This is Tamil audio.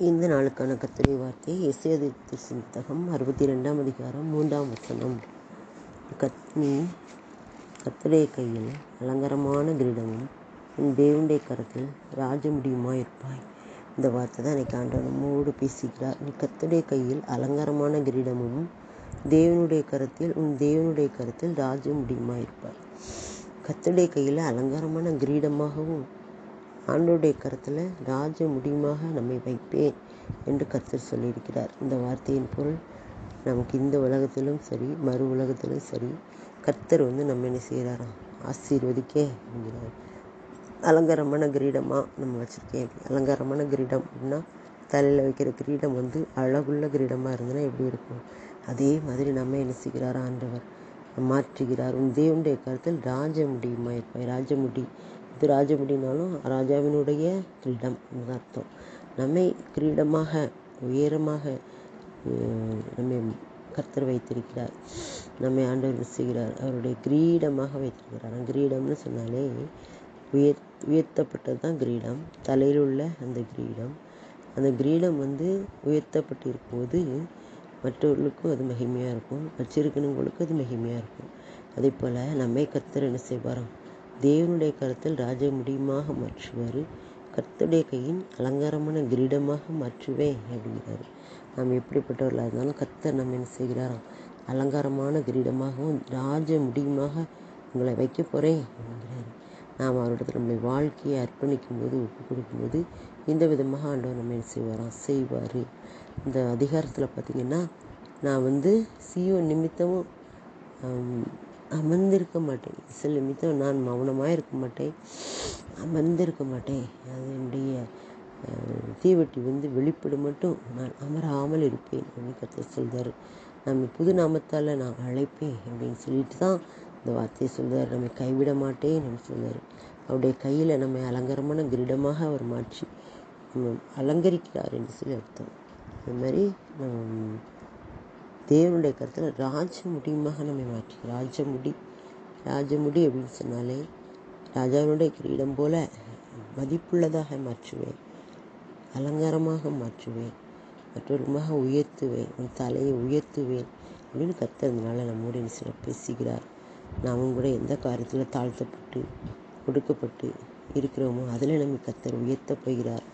இந்த நாளுக்கான கர்த்தருடைய வார்த்தை எசேக்கியேல் தீர்க்கதரிசியின் புத்தகம் 62ஆம் அதிகாரம் 3ஆம் வசனம். நீ கர்த்தருடைய கையில் அலங்காரமான கிரீடமும் உன் தேவனுடைய கரத்தில் ராஜமுடியுமாய் இருப்பாய். இந்த வார்த்தை தான் இன்னைக்கு ஆண்டவர் நம்மோடு பேசுகிறார். நீ கர்த்தருடைய கையில் அலங்காரமான கிரீடமும் உன் தேவனுடைய கரத்தில் ராஜமுடியுமாய் இருப்பாய். கர்த்தருடைய கையில் அலங்காரமான கிரீடமாகவும் ஆண்டவருடைய கரத்தில் ராஜ முடியுமாக நம்மை வைப்பேன் என்று கர்த்தர் சொல்லியிருக்கிறார். இந்த வார்த்தையின் பொருள், நமக்கு இந்த உலகத்திலும் சரி மறு உலகத்திலும் சரி கர்த்தர் நம்ம என்ன செய்கிறாராம், ஆசீர்வதிக்க என்கிறார். அலங்காரமான கிரீடமாக நம்ம வச்சுருக்கேன். அலங்காரமான கிரீடம் அப்படின்னா தலையில் வைக்கிற கிரீடம் அழகுள்ள கிரீடமாக இருந்ததுன்னா எப்படி இருக்கும், அதே மாதிரி நம்ம என்ன செய்கிறாரா ஆண்டவர் மாற்றுகிறார். உன் தேவனுடைய கருத்தில் ராஜ முடியுமா இருப்பாய். ராஜமுடி, இது ராஜமுடினாலும் ராஜாவினுடைய கிரீடம் என்று அர்த்தம். நம்மை கிரீடமாக உயரமாக நம்மை கர்த்தர் வைத்திருக்கிறார். நம்மை ஆண்டவர் செய்கிறார், அவருடைய கிரீடமாக வைத்திருக்கிறார். கிரீடம்னு சொன்னாலே உயர்த்தப்பட்டது தான் கிரீடம். தலையில் உள்ள அந்த கிரீடம், அந்த கிரீடம் உயர்த்தப்பட்டு இருக்கும்போது மற்றவர்களுக்கும் அது மகிமையாக இருக்கும், வச்சிருக்கணுங்களுக்கு அது மகிமையாக இருக்கும். அதே போல் நம்மை கர்த்தர் என்ன செய்வாராம், தேவனுடைய கரத்தில் ராஜ முடியுமாக மாற்றுவார். கர்த்தருடைய கையின் அலங்காரமான கிரீடமாக மாற்றுவேன் அப்படிங்கிறாரு. நாம் எப்படிப்பட்டவர்களாக இருந்தாலும் கர்த்தர் நம்ம என்ன செய்கிறாராம், அலங்காரமான கிரீடமாகவும் ராஜ முடியுமாக உங்களை வைக்க போகிறேன் அப்படிங்கிறாரு. நாம் அவரிடத்தில் நம்முடைய வாழ்க்கையை அர்ப்பணிக்கும் போது, ஒப்பு கொடுக்கும்போது இந்த விதமாக ஆண்டவர் நம்ம என்ன செய்வார். இந்த அதிகாரத்தில் பார்த்திங்கன்னா, நான் சீயோன் நிமித்தமும் அமர்ந்திருக்க மாட்டேன், சில நிமித்தம் நான் மௌனமாக இருக்க மாட்டேன், அமர்ந்திருக்க மாட்டேன். அது என்னுடைய தீவெட்டி வெளிப்படும் மட்டும் நான் அமராமல் இருப்பேன் அப்படின்னு கர்த்தர் சொல்கிறார். நம்ம புது நாமத்தால் நான் அழைப்பேன் அப்படின்னு சொல்லிட்டு தான் இந்த வார்த்தையை சொல்கிறார். நம்மை கைவிட மாட்டேன் அப்படின்னு சொல்கிறார். அவருடைய கையில் நம்மை அலங்காரமான கிரீடமாக அவர் மாற்றி அலங்கரிக்கிறார் என்று சொல்லி அர்த்தம். அது மாதிரி தேவனுடைய கருத்தில் ராஜ முடியுமாக நம்மை மாற்றி ராஜமுடி அப்படின்னு சொன்னாலே ராஜாவினுடைய கிரீடம் போல மதிப்புள்ளதாக மாற்றுவேன், அலங்காரமாக மாற்றுவேன், மற்றொருமாக உயர்த்துவேன், உன் தலையை உயர்த்துவேன் அப்படின்னு கர்த்தர் அதனால நம்மோடு சில பேசுகிறார். நாமும் கூட எந்த காரியத்தில் தாழ்த்தப்பட்டு ஒடுக்கப்பட்டு இருக்கிறோமோ அதில் நம்ம கர்த்தர் உயர்த்த போகிறார்.